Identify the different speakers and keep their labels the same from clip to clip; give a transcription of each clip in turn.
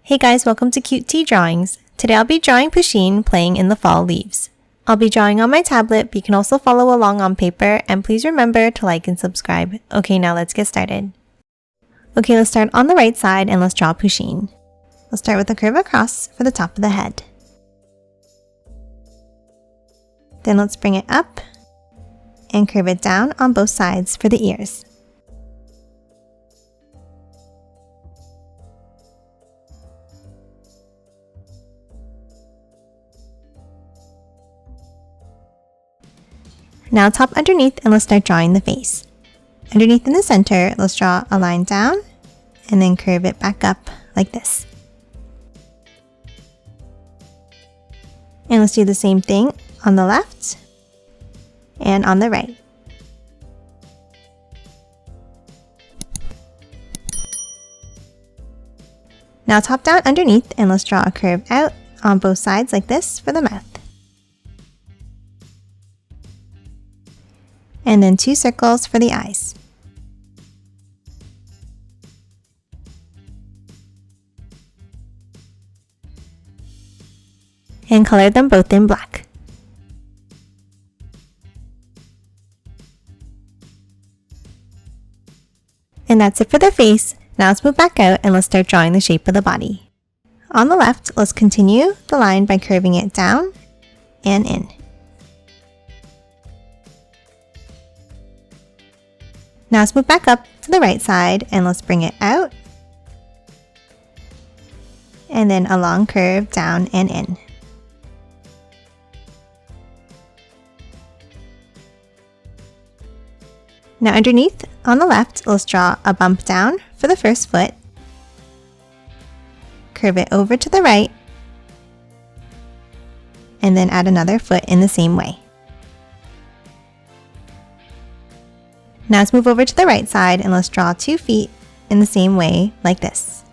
Speaker 1: Hey guys, welcome to Cute Tea Drawings. Today I'll be drawing Pusheen playing in the fall leaves. I'll be drawing on my tablet, but you can also follow along on paper, and please remember to like and subscribe. Okay, now let's get started. Okay, let's start on the right side and let's draw Pusheen. We'll start with a curve across for the top of the head. Then let's bring it up and curve it down on both sides for the ears. Now top underneath and let's start drawing the face. Underneath in the center, let's draw a line down and then curve it back up like this. And let's do the same thing on the left and on the right. Now top down underneath and let's draw a curve out on both sides like this for the mouth. And then 2 circles for the eyes. And color them both in black. And that's it for the face. Now let's move back out and let's start drawing the shape of the body. On the left, let's continue the line by curving it down and in. Now let's move back up to the right side and let's bring it out. And then a long curve down and in. Now underneath, on the left, let's draw a bump down for the first foot. Curve it over to the right. And then add another foot in the same way. Now let's move over to the right side and let's draw 2 feet in the same way like this.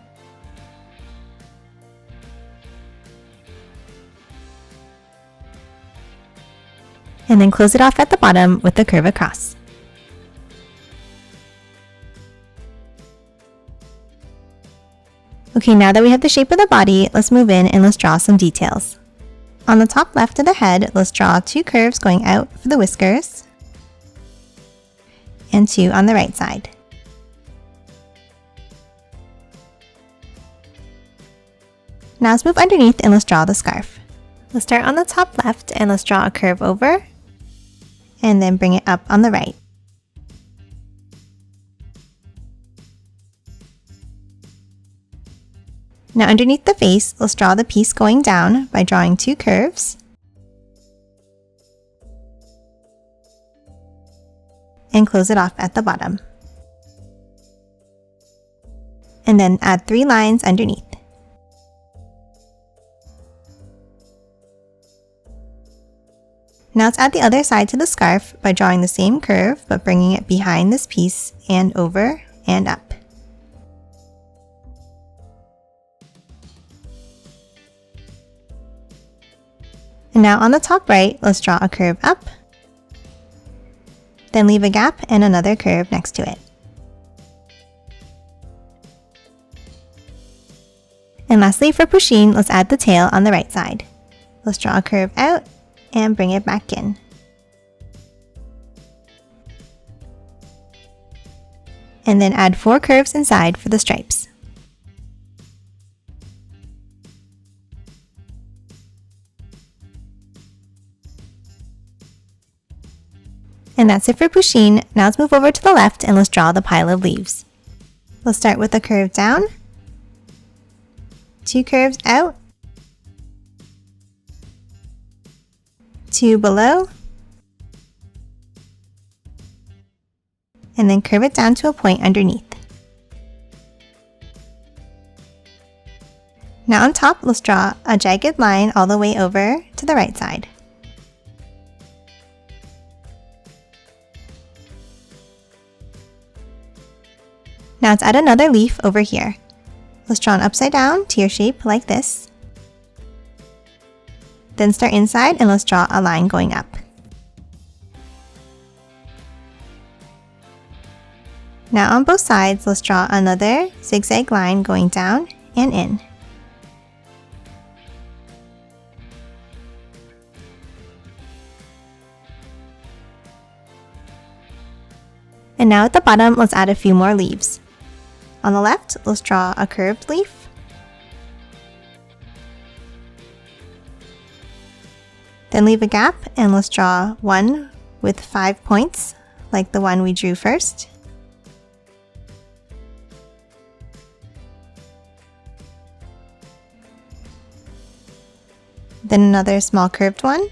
Speaker 1: And then close it off at the bottom with the curve across. Okay, now that we have the shape of the body, let's move in and let's draw some details. On the top left of the head, let's draw 2 curves going out for the whiskers. And 2 on the right side. Now let's move underneath and let's draw the scarf. Let's start on the top left and let's draw a curve over and then bring it up on the right. Now underneath the face, let's draw the piece going down by drawing 2 curves. And close it off at the bottom. And then add 3 lines underneath. Now let's add the other side to the scarf by drawing the same curve but bringing it behind this piece and over and up. And now on the top right, let's draw a curve up. Then leave a gap and another curve next to it. And lastly for Pusheen, let's add the tail on the right side. Let's draw a curve out and bring it back in. And then add 4 curves inside for the stripes. And that's it for Pusheen. Now let's move over to the left and let's draw the pile of leaves. Let's start with a curve down, 2 curves out, 2 below, and then curve it down to a point underneath. Now on top, let's draw a jagged line all the way over to the right side. Now let's add another leaf over here. Let's draw an upside down tear shape like this. Then start inside and let's draw a line going up. Now on both sides, let's draw another zigzag line going down and in. And now at the bottom, let's add a few more leaves. On the left, let's draw a curved leaf. Then leave a gap and let's draw one with 5 points, like the one we drew first. Then another small curved one.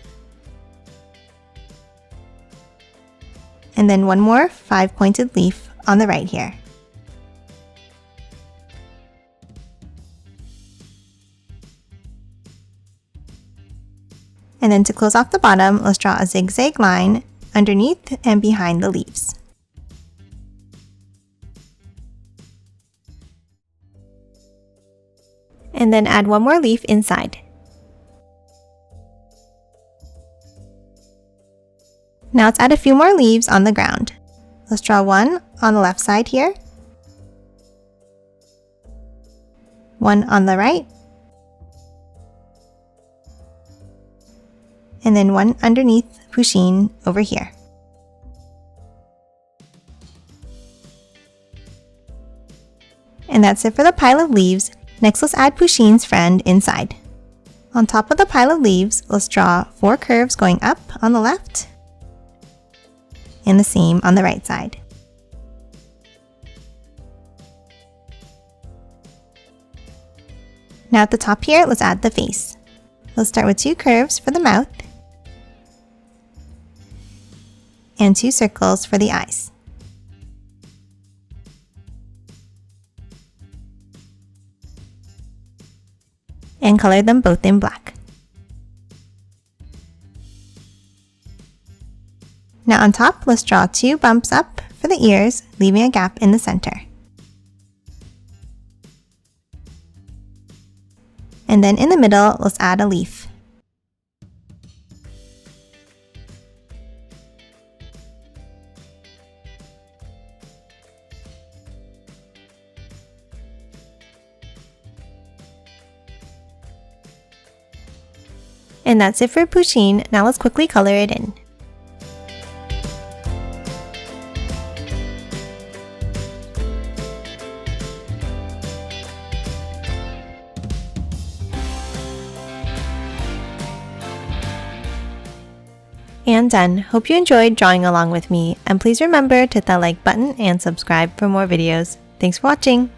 Speaker 1: And then one more 5-pointed leaf on the right here. And then to close off the bottom, let's draw a zigzag line underneath and behind the leaves. And then add one more leaf inside. Now let's add a few more leaves on the ground. Let's draw one on the left side here, one on the right, and then one underneath Pusheen over here. And that's it for the pile of leaves. Next, let's add Pusheen's friend inside. On top of the pile of leaves, let's draw 4 curves going up on the left, and the same on the right side. Now at the top here, let's add the face. Let's start with 2 curves for the mouth and 2 circles for the eyes. And color them both in black. Now on top, let's draw 2 bumps up for the ears, leaving a gap in the center. And then in the middle, let's add a leaf. And that's it for Pusheen. Now let's quickly color it in. And done. Hope you enjoyed drawing along with me, and please remember to hit that like button and subscribe for more videos. Thanks for watching!